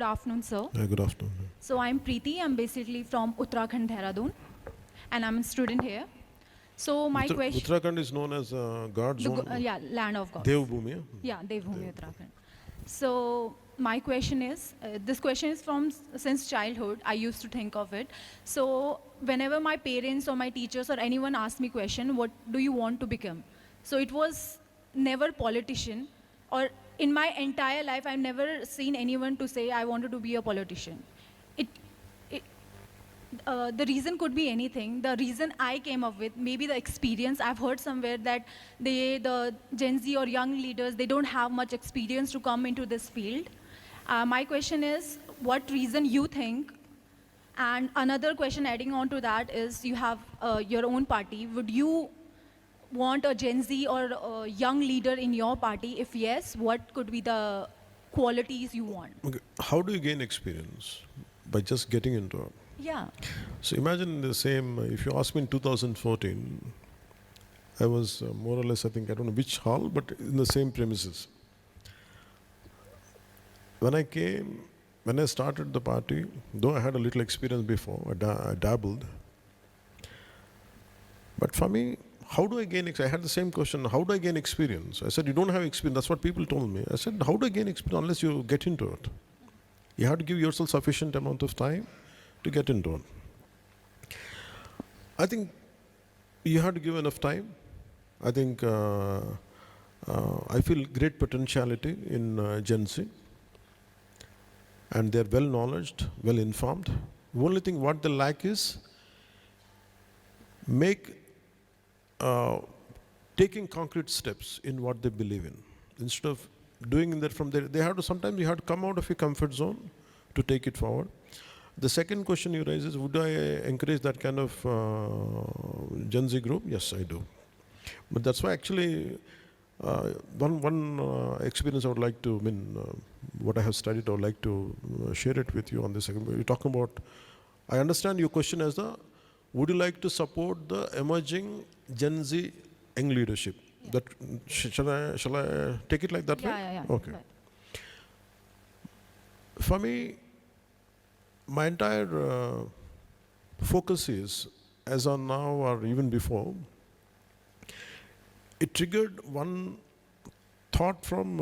afternoon, sir. Good afternoon. So I'm Preeti. I'm basically from Uttarakhand, Dehradun, and I'm a student here. So my question, Uttarakhand is known as God zone. yeah, land of gods. Devbhumi. Yeah, Devbhumi, Uttarakhand. So my question is, this question is from since childhood. I used to think of it. So whenever my parents or my teachers or anyone asked me question, what do you want to become? So it was never politician, or in my entire life, I've never seen anyone to say I wanted to be a politician. It, it the reason could be anything. The reason I came up with, maybe the experience. I've heard somewhere that the Gen Z or young leaders, they don't have much experience to come into this field. My question is, what reason you think? And another question adding on to that is, you have your own party. Would you want a Gen Z or a young leader in your party? If yes, what could be the qualities you want? Okay. How do you gain experience? By just getting into it. Yeah. So imagine the same, if you ask me in 2014, I was more or less, I think, I don't know which hall, but in the same premises. When I started the party, though I had a little experience before, I dabbled. But for me, how do I gain experience? I had the same question, how do I gain experience? I said, you don't have experience. That's what people told me. I said, how do I gain experience unless you get into it? You have to give yourself sufficient amount of time to get into it. I think you have to give enough time. I think I feel great potentiality in Gen Z. And they're well knowledged, well informed. The only thing what they lack is taking concrete steps in what they believe in. Instead of doing that from there, sometimes you have to come out of your comfort zone to take it forward. The second question you raise is, would I encourage that kind of Gen Z group? Yes, I do. But that's why actually one experience I would like to, what I have studied, I would like to share it with you on this. You're talking about, I understand your question as would you like to support the emerging Gen Z young leadership? Yeah. That shall I take it like that way? Yeah. Okay. Right. For me, my entire focus is, as on now or even before, it triggered one thought from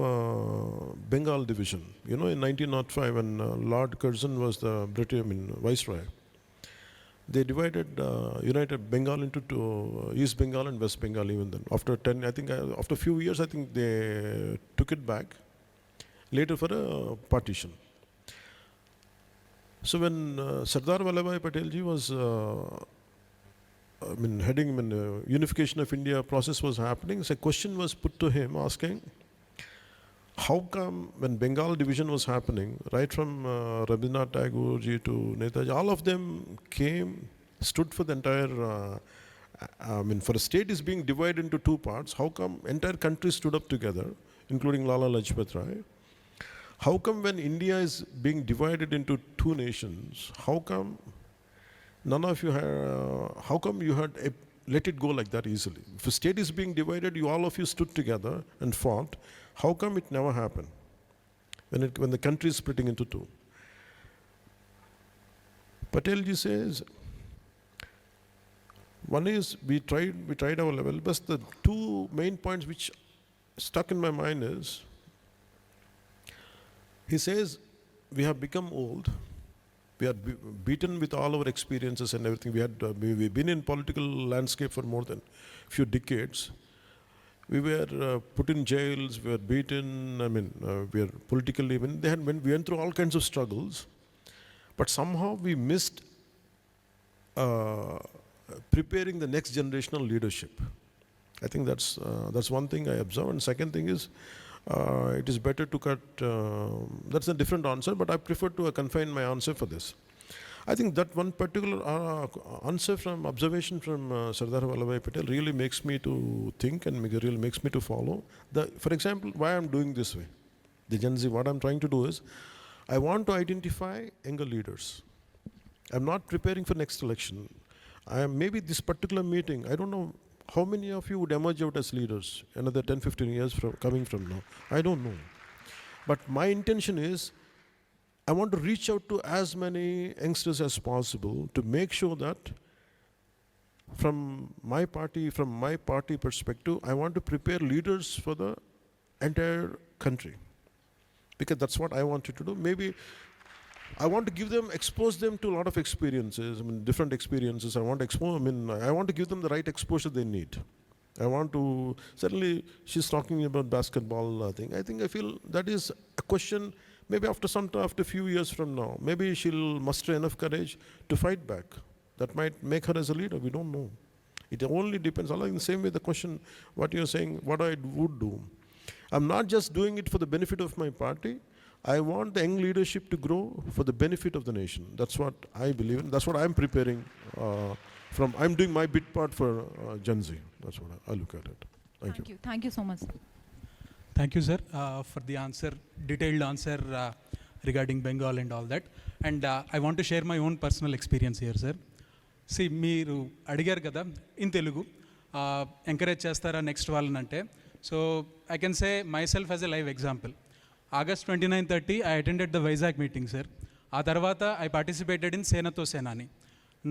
Bengal division. You know, in 1905, when Lord Curzon was the British, Viceroy, they divided, united Bengal into two, East Bengal and West Bengal even then. After a few years, I think they took it back, later for a partition. So when Sardar Vallabhbhai Patelji was heading when unification of India process was happening, so a question was put to him asking, how come when Bengal division was happening, right from Rabindranath Tagore ji to Netaji, all of them stood for the entire, for a state is being divided into two parts, how come entire country stood up together, including Lala Lajpat Rai? How come when India is being divided into two nations, how come none of you how come you had let it go like that easily? If a state is being divided, all of you stood together and fought. How come it never happened when the country is splitting into two? Patelji says, one is we tried our level, but the two main points which stuck in my mind is, he says, we have become old. We are beaten with all our experiences and everything. We've been in political landscape for more than a few decades. We were put in jails, we were beaten, we are politically, we went through all kinds of struggles. But somehow we missed preparing the next generational leadership. I think that's one thing I observe. And second thing is, it is better to cut, that's a different answer, but I prefer to confine my answer for this. I think that one particular answer from observation from Sardar Vallabhbhai Patel really makes me to think and really makes me to follow. For example, why I'm doing this way. The Gen Z, what I'm trying to do is, I want to identify younger leaders. I'm not preparing for next election. Maybe this particular meeting, I don't know how many of you would emerge out as leaders another 10, 15 years coming from now. I don't know. But my intention is, I want to reach out to as many youngsters as possible to make sure that from my party perspective, I want to prepare leaders for the entire country. Because that's what I wanted to do. Maybe I want to give them, expose them to a lot of experiences, I mean, different experiences. I want to give them the right exposure they need. I want to, certainly she's talking about basketball thing. I feel that is a question, maybe after a few years from now, maybe she'll muster enough courage to fight back. That might make her as a leader, we don't know. It only depends. In the same way, the question, what you're saying, what I would do. I'm not just doing it for the benefit of my party. I want the young leadership to grow for the benefit of the nation. That's what I believe in. That's what I'm preparing I'm doing my bit part for Gen Z. That's what I look at it. Thank you. Thank you so much, sir. Thank you, sir, for the answer, detailed answer regarding Bengal and all that. And I want to share my own personal experience here, sir. See, మీరు అడిగారు కదా in Telugu encourage చేస్తారా next వాళ్ళని అంటే so I can say my self as a live example. August 29-30 I attended the Vizag meeting, sir. ఆ తర్వాత I participated in Senato Senani.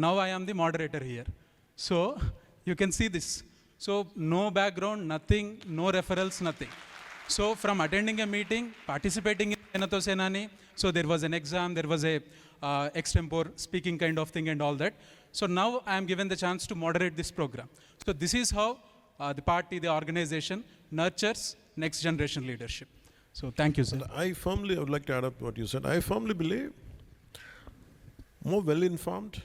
Now I am the moderator here. So you can see this. So no background, nothing, no referrals, nothing. So from attending a meeting, participating in Senato Senani, so there was an exam, there was a extempore speaking kind of thing and all that. So now I am given the chance to moderate this program. So this is how the party, the organization nurtures next generation leadership. So thank you, sir. I would like to add up what you said. I firmly believe more well-informed,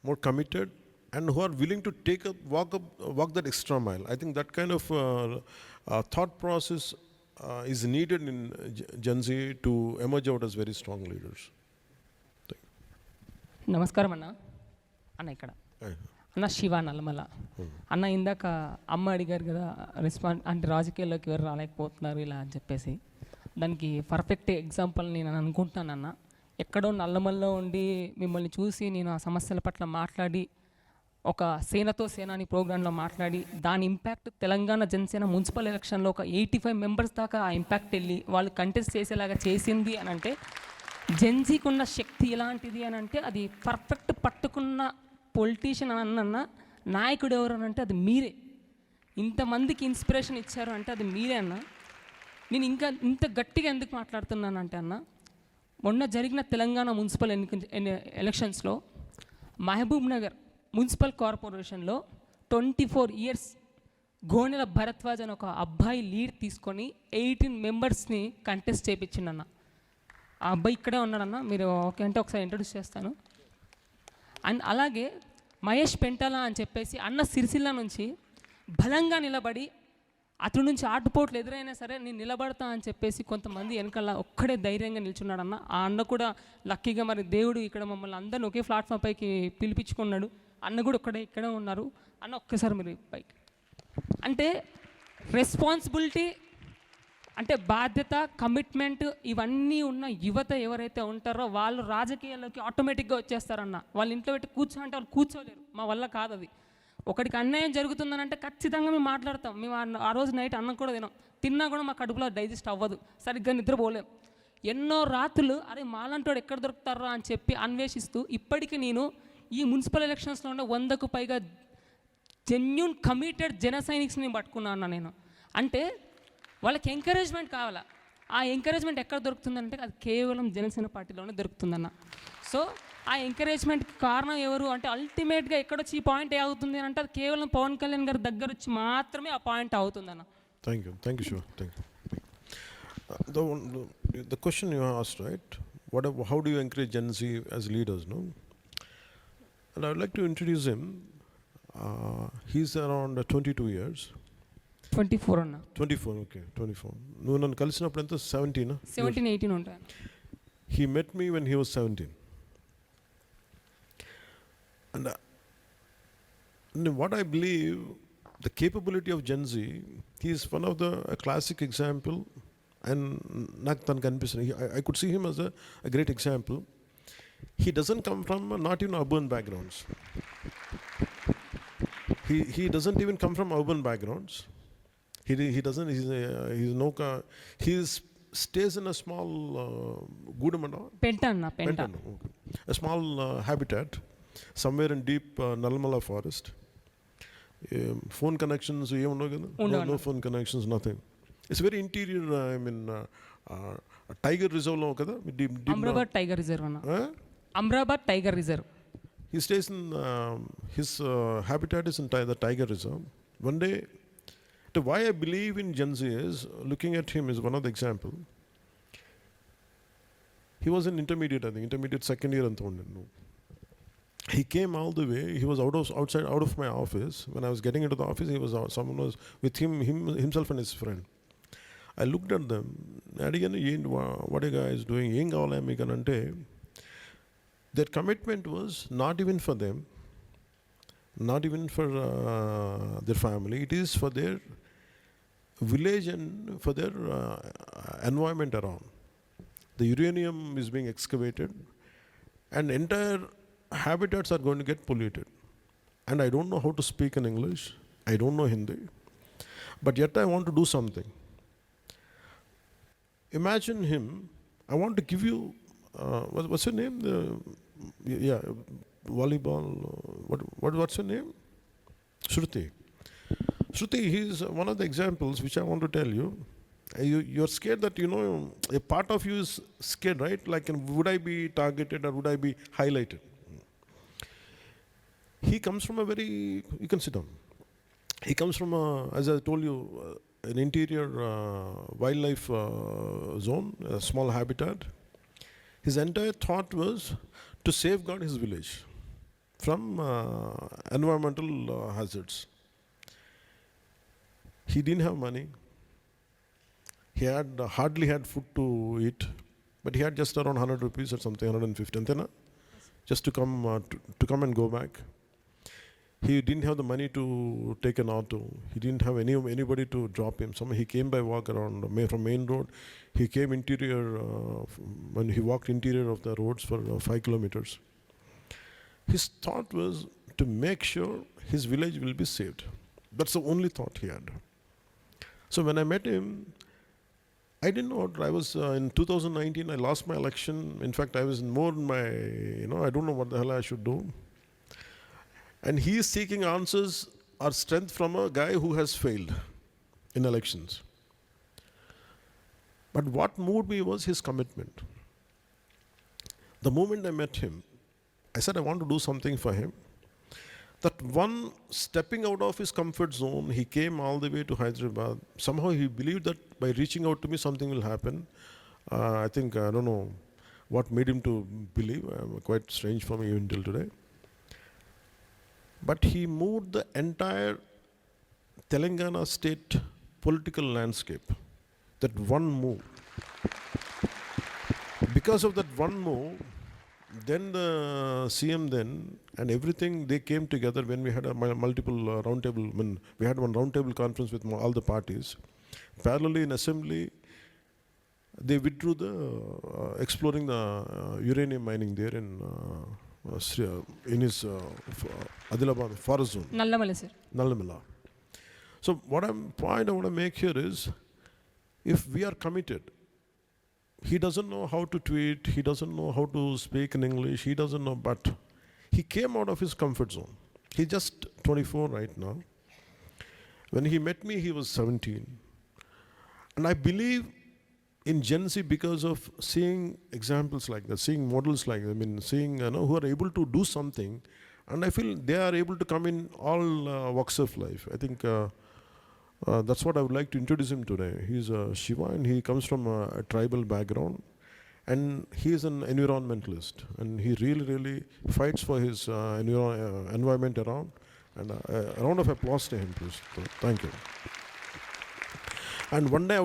more committed, and who are willing to walk that extra mile. I think that kind of thought process is needed in Gen Z to emerge out as very strong leaders. నమస్కారం అన్న. అన్న ఇక్కడ అన్న శివ నల్లమల అన్న. ఇందాక అమ్మ అడిగారు కదా అంటే రాజకీయాల్లోకి ఎవరు రాలేకపోతున్నారు ఇలా అని చెప్పేసి, దానికి పర్ఫెక్ట్ ఎగ్జాంపుల్ నేను అనుకుంటున్నానన్న. ఎక్కడో నల్లమల్లో ఉండి మిమ్మల్ని చూసి నేను ఆ సమస్యల పట్ల మాట్లాడి ఒక సేనతో సేనాని ప్రోగ్రాంలో మాట్లాడి దాని ఇంపాక్ట్ తెలంగాణ జనసేన మున్సిపల్ ఎలక్షన్లో ఒక 85 మెంబర్స్ దాకా ఆ ఇంపాక్ట్ వెళ్ళి వాళ్ళు కంటెస్ట్ చేసేలాగా చేసింది అని అంటే జెన్జీకి ఉన్న శక్తి ఎలాంటిది అని అంటే అది పర్ఫెక్ట్ పట్టుకున్న పొలిటీషియన్ అన్న నాయకుడు ఎవరు అని అంటే అది మీరే. ఇంతమందికి ఇన్స్పిరేషన్ ఇచ్చారు అంటే అది మీరే అన్న. నేను ఇంకా ఇంత గట్టిగా ఎందుకు మాట్లాడుతున్నానంటే అన్న, మొన్న జరిగిన తెలంగాణ మున్సిపల్ ఎలక్షన్స్లో మహబూబ్ నగర్ మున్సిపల్ కార్పొరేషన్లో 24 ఇయర్స్ గోనెల భరద్వాజ్ అని ఒక అబ్బాయి లీడ్ తీసుకొని 18 మెంబర్స్ని కంటెస్ట్ చేయించిండన్న. ఆ అబ్బాయి ఇక్కడే ఉన్నాడన్న, మీరు ఓకే అంటే ఒకసారి ఇంట్రడ్యూస్ చేస్తాను. అండ్ అలాగే మహేష్ పెంటల అని చెప్పేసి అన్న సిరిసిల్ల నుంచి బలంగా నిలబడి అతడి నుంచి ఆటుపోట్లు ఎదురైనా సరే నేను నిలబడతా అని చెప్పేసి కొంతమంది వెనకాల ఒక్కడే ధైర్యంగా నిల్చున్నాడన్న. ఆ అన్న కూడా లక్కీగా మరి దేవుడు ఇక్కడ మమ్మల్ని అందరిని ఒకే ప్లాట్ఫామ్ పైకి పిలిపించుకున్నాడు. అన్న కూడా ఇక్కడే ఉన్నారు. అన్న ఒక్కసారి మీరు పైకి అంటే రెస్పాన్సిబిలిటీ అంటే బాధ్యత, కమిట్మెంట్ ఇవన్నీ ఉన్న యువత ఎవరైతే ఉంటారో వాళ్ళు రాజకీయాల్లోకి ఆటోమేటిక్గా వచ్చేస్తారన్న. వాళ్ళ ఇంట్లో పెట్టి కూర్చోంటే వాళ్ళు కూర్చోలేరు. మా వల్ల కాదు అది. ఒకటికి అన్యాయం జరుగుతుందని అంటే ఖచ్చితంగా మేము మాట్లాడతాం. మేము ఆ రోజు నైట్ అన్నం కూడా తిన్నా కూడా మా కడుపులో డైజెస్ట్ అవ్వదు, సరిగ్గా నిద్రపోలేం. ఎన్నో రాత్రులు అరే మాలంటోడు ఎక్కడ దొరుకుతారా అని చెప్పి అన్వేషిస్తూ ఇప్పటికీ నేను ఈ మున్సిపల్ ఎలక్షన్స్లో ఉన్న 100కు పైగా జెన్యూన్ కమిటెడ్ జన సైనిక్స్ని పట్టుకున్నాను నేను. అంటే వాళ్ళకి ఎంకరేజ్మెంట్ కావాలా. ఆ ఎంకరేజ్మెంట్ ఎక్కడ దొరుకుతుందంటే అది కేవలం జనసేన పార్టీలోనే దొరుకుతుందన్న. సో ఆ ఎంకరేజ్మెంట్కి కారణం ఎవరు అంటే అల్టిమేట్గా ఎక్కడొచ్చి ఈ పాయింట్ ఏ అవుతుంది అంటే అది కేవలం పవన్ కళ్యాణ్ గారి దగ్గర వచ్చి మాత్రమే ఆ పాయింట్ అవుతుందన్న. Thank you Shiva. The question you asked, right? How do you encourage Gen Z as leaders, no? And I would like to introduce him. He's around 22 years. 24 అన్న. 24, okay, 24. నువ్వు నన్ను కలిసినప్పుడు ఎంత 17? 17, 18 ఉంటాయి. He met me when he was 17. And what I believe, the capability of Gen Z, he is one of a classic example. And నాకు తనకు అనిపిస్తుంది, I could see him as a great example. He doesn't come from not even urban backgrounds. He doesn't even come from urban backgrounds. He doesn't. He's stays in a small Gudamanda. పెంట అన్న పెంట Pentanu, okay. A small habitat somewhere in deep Nalmala forest. Phone connections, no phone connections, nothing. It's very interior. I mean, tiger reserve lo kada. Amrabad tiger reserve అన్న Huh? Amrabad tiger reserve. He stays in his habitat is in the tiger reserve. One day, why I believe in Gen Z is looking at him is one of the example. He was in intermediate, I think, intermediate second year and no. He came all the way. He was out of my office. When I was getting into the office, he was someone was with himself and his friend. I looked at them. What are you guys doing? Their commitment was not even for them, not even for their family. It is for their village and for their environment around. The uranium is being excavated and entire habitats are going to get polluted. And I don't know how to speak in English. I don't know Hindi. But yet I want to do something. Imagine him. I want to give you, what's your name? Volleyball. What's your name? Shruti. Shruti, he's one of the examples which I want to tell you. You're scared that, a part of you is scared, right? Like, would I be targeted or would I be highlighted? He comes from a very, you can sit down. He comes from, as I told you, an interior wildlife zone, a small habitat. His entire thought was to safeguard his village from environmental hazards. He didn't have money. He had hardly had food to eat, but he had just around 100 rupees or something, 150, just to come and go back. He didn't have the money to take an auto. He didn't have anybody to drop him. He came by walk around from main road. He came interior, when he walked interior of the roads for 5 kilometers. His thought was to make sure his village will be saved. That's the only thought he had. So when I met him, I didn't know what I was, in 2019, I lost my election. In fact, I was more in my, I don't know what the hell I should do. And he is seeking answers or strength from a guy who has failed in elections. But what moved me was his commitment. The moment I met him, I said I want to do something for him. That one stepping out of his comfort zone, he came all the way to Hyderabad. Somehow he believed that by reaching out to me, something will happen. I think, I don't know what made him to believe. Quite strange for me even till today. But he moved the entire Telangana state political landscape. That one move. Because of that one move, then the CM and everything, they came together when we had a multiple roundtable, when we had one roundtable conference with all the parties. Parallelly in assembly, they withdrew the exploring the uranium mining there in his Adilabad forest zone. Nallamala. So point I want to make here is, if we are committed, he doesn't know how to tweet, he doesn't know how to speak in English, he doesn't know, but he came out of his comfort zone. He's just 24 right now. When he met me, he was 17. And I believe in Gen Z because of seeing examples like that, seeing models like that, seeing who are able to do something, and I feel they are able to come in all walks of life. I think that's what I would like to introduce him today. He's Shiva, and he comes from a tribal background, and he is an environmentalist, and he really fights for his environment around. And a round of applause to him, please. Thank you. And one day I would